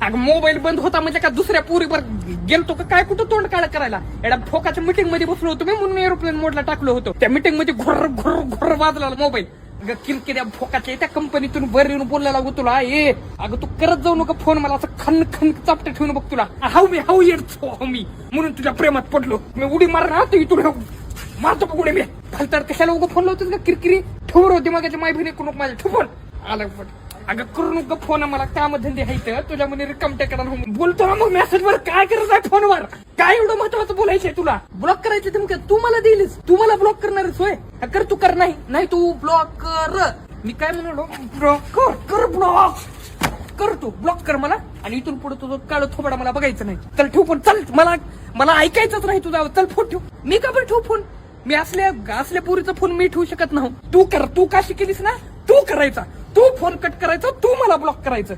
अगं मोबाईल बंद होता म्हणजे का दुसऱ्या पोरीवर गेलतो का काय कुठं तोंड काळ करायला? एडा फोकाच्या मीटिंग मध्ये बसलो होतो मी म्हणून एरोप्लेन मोडला टाकलो होतो. त्या मीटिंग मध्ये घोर घोर घोर वाजला मोबाईल. अगं किरकिऱ्या फोकाच्या त्या कंपनीतून वर येऊन बोलायला लागू तुला. अगं तू करत जाऊ नका फोन, मला असं खन खन चापटे ठेवून बघ तुला. हाऊ येतो मी म्हणून तुझ्या प्रेमात पडलो. मी उडी मारणार होतो इथून मारतो बघून मी. तर कशाला उगा फोन लावतोस का किरकिरी? ठेवर होती मग माझी बहिणी करून माझ्या ठेवून आलं पण. अगं करू नको फोन, मला काम धंदे आहेत तुझ्या मध्ये रिकाम टेकला बोलतो ना मग मेसेज वर. काय करत आहे फोनवर? काय एवढं महत्वाचं बोलायचंय तुला? ब्लॉक करायचं तुम्ही तू मला दिलीस, तू मला ब्लॉक करणारच होय? कर तू कर. नाही तू ब्लॉक कर. मी काय म्हणालो? ब्लॉक कर ब्लॉक कर तू ब्लॉक कर मला. आणि इथून पुढे तुझं काळ थोबडा मला बघायचं नाही. चल ठेव फोन. चल मला ऐकायचंच नाही तुझा. चल फोन ठेव. मी का बरं ठेवू फोन? मी असल्या पोरीचा फोन मी ठेवू शकत नाही. तू कर. तू का शिकेलीस ना तू करायचा. तू फोन कट करायचा, तू मला ब्लॉक करायचं.